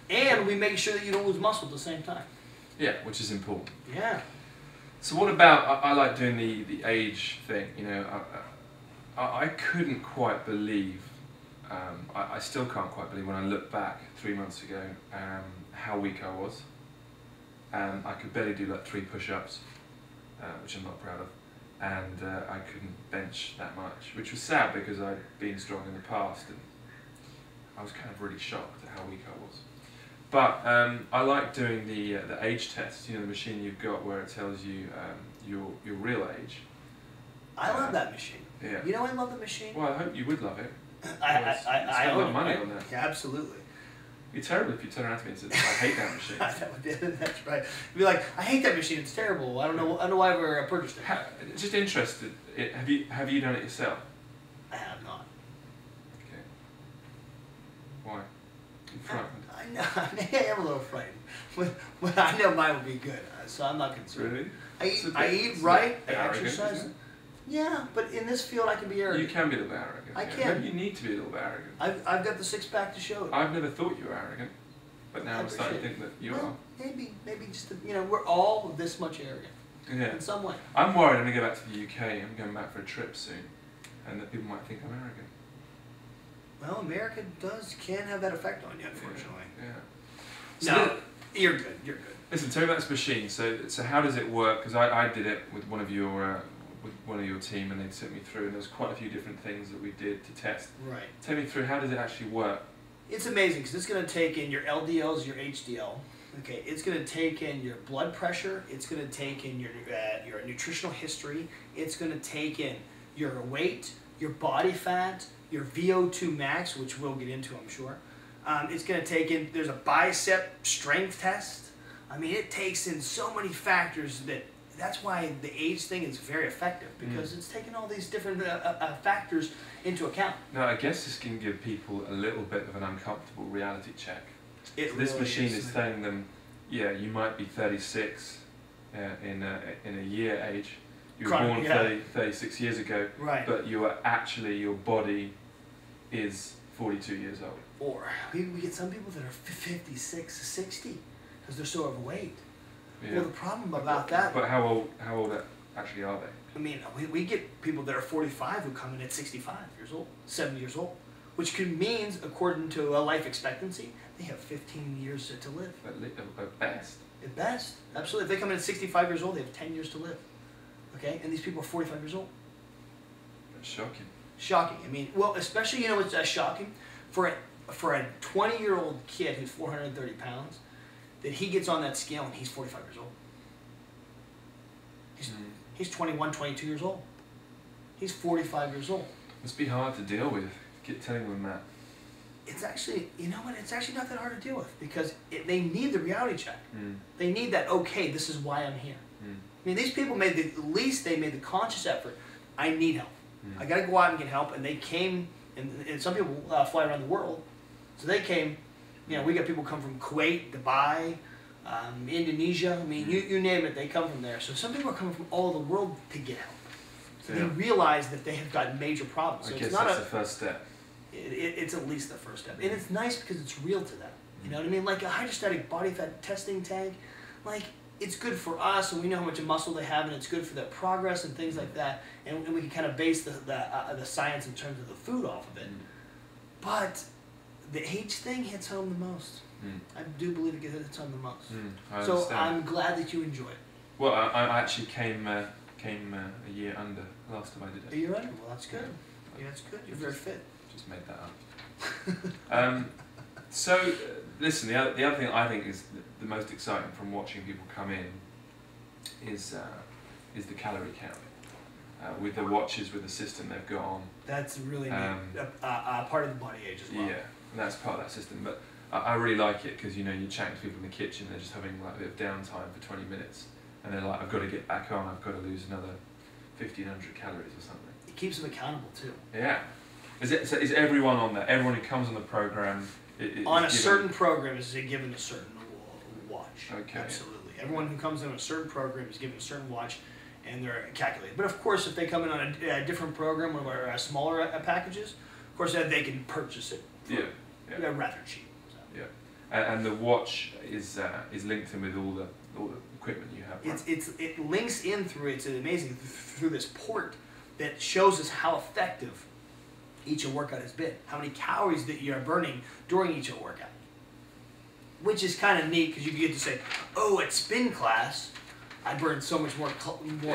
And we make sure that you don't lose muscle at the same time. Yeah, which is important. Yeah. So what about, I like doing the age thing, you know, I couldn't quite believe, I still can't quite believe when I look back 3 months ago how weak I was. I could barely do like 3 push-ups, which I'm not proud of, and I couldn't bench that much, which was sad because I'd been strong in the past and I was kind of really shocked at how weak I was. But I like doing the age test, you know, the machine you've got where it tells you your real age. I love that machine. Yeah. You know I love the machine? Well, I hope you would love it. I spend a lot of money on that. Yeah, absolutely. You're terrible if you turn around to me and say, I hate that machine. That's right. You'd be like, I hate that machine, it's terrible. I don't know why I ever purchased it. Just interested, have you done it yourself? I have not. Okay. Why? You're frightened. I know, I am a little frightened. But I know mine will be good, so I'm not concerned. Really? I eat right, I exercise. Yeah, but in this field I can be arrogant. You can be a little bit arrogant. I can. Maybe you need to be a little bit arrogant. I've got the 6-pack to show it. I've never thought you were arrogant, but now I'm starting to think that you are. Maybe just, you know, we're all this much arrogant. Yeah. In some way. I'm worried I'm going to go back to the UK, I'm going back for a trip soon, and that people might think I'm arrogant. Well, America can have that effect on you, unfortunately. Yeah. So no, you're good. You're good. Listen, tell me about this machine. So how does it work? Because I did it with one of your team, and they took me through, and there's quite a few different things that we did to test. Right. Take me through. How does it actually work? It's amazing because it's going to take in your LDLs, your HDL. Okay, it's going to take in your blood pressure. It's going to take in your nutritional history. It's going to take in your weight, your body fat, your VO2 max, which we'll get into, I'm sure. It's going to take in, there's a bicep strength test. I mean, it takes in so many factors that's why the age thing is very effective, because it's taking all these different factors into account. Now, I guess this can give people a little bit of an uncomfortable reality check. This machine is telling them, yeah, you might be 36 in a year age. You were born 36 years ago, right. But you are actually, your body is 42 years old. Or we get some people that are 56, 60 because they're so overweight. Yeah. Well, the problem about that... But how old actually are they? I mean, we get people that are 45 who come in at 65 years old, 70 years old, which means, according to a life expectancy, they have 15 years to live. At best. At best, absolutely. If they come in at 65 years old, they have 10 years to live. Okay? And these people are 45 years old. That's shocking. Shocking. I mean, well, especially, you know, it's shocking for a 20-year-old kid who's 430 pounds, that he gets on that scale and he's 45 years old. He's 21, 22 years old. He's 45 years old. Must be hard to deal with, telling them that. It's actually, you know what, it's actually not that hard to deal with, because they need the reality check. They need that, okay, this is why I'm here. I mean, these people made at least they made the conscious effort, I need help. I got to go out and get help, and they came, and some people fly around the world, so they came. You know, we got people come from Kuwait, Dubai, Indonesia. I mean, you name it, they come from there. So some people are coming from all over the world to get help. So they realize that they have got major problems. So I guess that's the first step. It's at least the first step. And it's nice because it's real to them. You know what I mean? Like a hydrostatic body fat testing tank, like, it's good for us, and we know how much muscle they have, and it's good for their progress and things like that. And we can kind of base the science in terms of the food off of it. But the age thing hits home the most. I do believe it hits home the most. So I'm glad that you enjoy it. Well, I actually came a year under last time I did it. A year under? Well, that's good. Yeah, that's good. You're very fit. Just made that up. So, listen, the other thing I think is the most exciting from watching people come in is the calorie counting. With the watches, with the system they've got on. That's really part of the body age as well. Yeah, and that's part of that system. But I really like it because, you know, you're chatting to people in the kitchen, they're just having like a bit of downtime for 20 minutes. And they're like, I've got to get back on, I've got to lose another 1,500 calories or something. It keeps them accountable too. Yeah. Is everyone on there? Everyone who comes on the program on a certain program is given a certain watch. Okay. Absolutely. Everyone who comes in on a certain program is given a certain watch, and they're calculated. But of course, if they come in on a different program, one of our smaller packages, of course they can purchase it. For, rather cheap. So. Yeah. And the watch is linked in with all the equipment you have. Right? It links in through, it's amazing, through this port that shows us how effective each workout has been, how many calories that you're burning during each workout, which is kind of neat because you get to say, oh, at spin class I burned so much more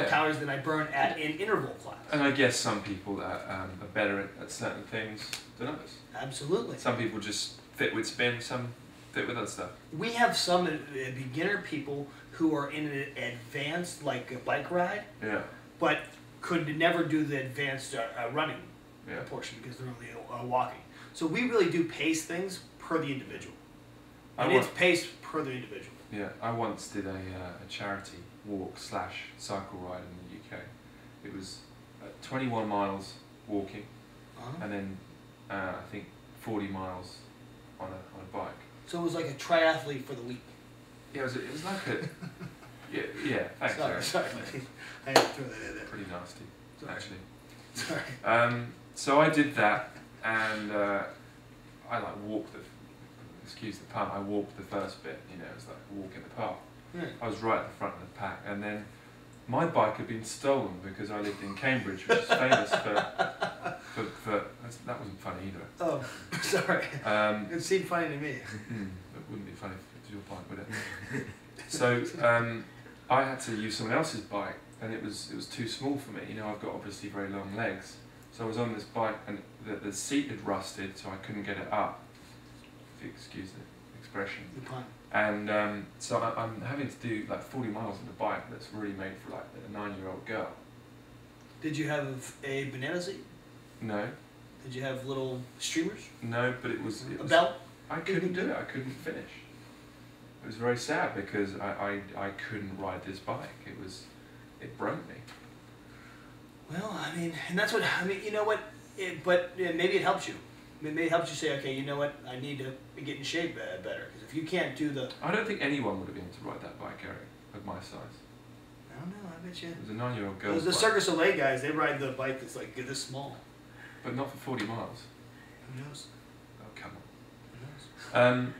calories than I burn in interval class. And I guess some people are better at certain things than others. Absolutely. Some people just fit with spin, some fit with other stuff. We have some beginner people who are in an advanced, like a bike ride, but could never do the advanced running portion because they're only walking. So we really do pace things per the individual. And it's paced per the individual. Yeah, I once did a charity walk / cycle ride in the UK. It was 21 miles walking, and then I think 40 miles on a bike. So it was like a triathlete for the week. Yeah, it was like a yeah. Thanks. Sorry. I had to throw that in there. Pretty nasty, actually. Sorry. So I did that, and I like walked excuse the pun, I walked the first bit, you know, it was like a walk in the park. I was right at the front of the pack, and then my bike had been stolen because I lived in Cambridge, which is famous for that wasn't funny either. Oh, sorry. It seemed funny to me. It wouldn't be funny if it was your bike, would it? So I had to use someone else's bike, and it was too small for me. You know, I've got obviously very long legs, so I was on this bike, and the seat had rusted, so I couldn't get it up. If you excuse the expression. The pun. And so I'm having to do like 40 miles on the bike that's really made for like a 9-year-old girl. Did you have a banana seat? No. Did you have little streamers? No, but it was a belt? I couldn't do it. I couldn't finish. It was very sad because I couldn't ride this bike. It broke me. Well, I mean, and that's what I mean. You know what? But maybe it helps you. Maybe it helps you say, okay, you know what? I need to get in shape better. Because if you can't do the... I don't think anyone would have been able to ride that bike, Eric, of my size. I don't know, I bet you. It was a 9-year-old girl. The Cirque du Soleil guys, they ride the bike that's like this small. But not for 40 miles. Who knows? Oh, come on. Who knows?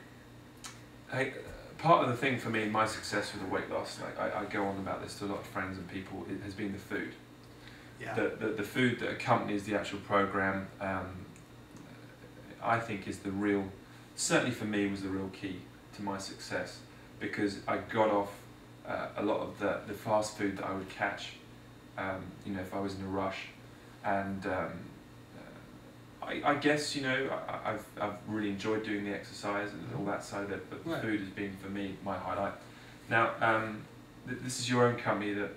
Hey, part of the thing for me, my success with the weight loss, like I go on about this to a lot of friends and people, it has been the food. Yeah. The food that accompanies the actual program, I think is the real, certainly for me, was the real key to my success, because I got off a lot of the fast food that I would catch, you know, if I was in a rush, and I guess, you know, I've really enjoyed doing the exercise and all that side of it, but the food has been for me my highlight. Now, this is your own company that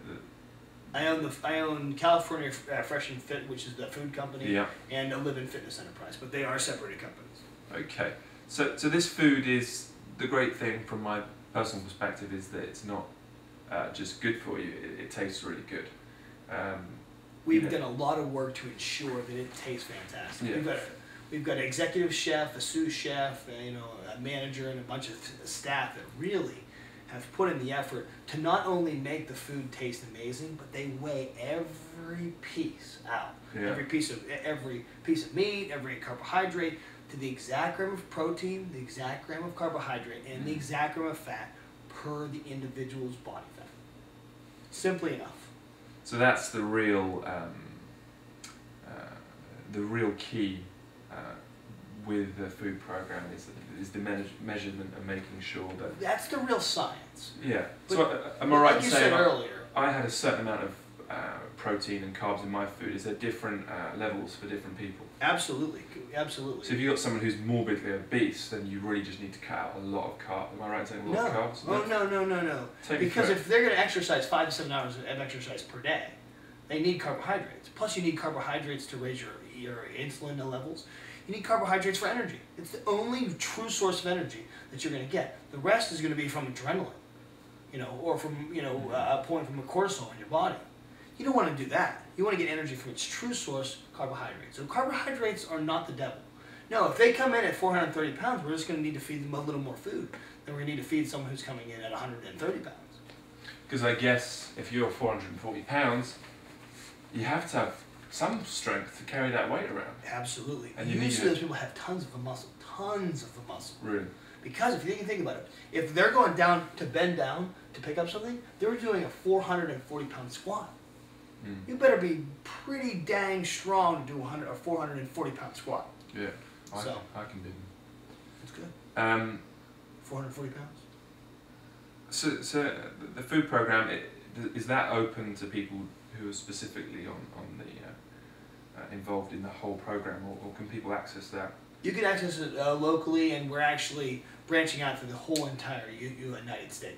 I own California Fresh and Fit, which is the food company, and a Live in Fitness Enterprise, but they are separated companies. Okay, so this food is, the great thing from my personal perspective is that it's not just good for you; it tastes really good. We've done a lot of work to ensure that it tastes fantastic. Yeah. We've got an executive chef, a sous chef, you know, a manager, and a bunch of staff that really have put in the effort to not only make the food taste amazing, but they weigh every piece out. Yeah. Every piece of meat, every carbohydrate, to the exact gram of protein, the exact gram of carbohydrate, and the exact gram of fat per the individual's body fat. Simply enough. So that's the real key with the food program is the measurement and making sure that... That's the real science. Yeah. But so am I right like in saying earlier, I had a certain amount of protein and carbs in my food? Is there different levels for different people? Absolutely, absolutely. So if you've got someone who's morbidly obese, then you really just need to cut out a lot of carbs. Am I right in saying a lot of carbs? Oh, no. Because if they're going to exercise 5 to 7 hours of exercise per day, they need carbohydrates. Plus you need carbohydrates to raise your insulin levels. You need carbohydrates for energy. It's the only true source of energy that you're going to get. The rest is going to be from adrenaline, you know, or from, you know, a point from a cortisol in your body. You don't want to do that. You want to get energy from its true source, carbohydrates. So carbohydrates are not the devil. No, if they come in at 430 pounds, we're just going to need to feed them a little more food. Then we're going to need to feed someone who's coming in at 130 pounds. Because I guess if you're 440 pounds, you have to have some strength to carry that weight around. Absolutely. And usually those people have tons of the muscle. Really? Because if you think about it, if they're going down to bend down to pick up something, they're doing a 440-pound squat. You better be pretty dang strong to do a 440-pound squat. Yeah, I can do them. That's good. 440 pounds. So the food program, is that open to people who are specifically on the involved in the whole program, or can people access that? You can access it locally, and we're actually branching out to the whole entire United States.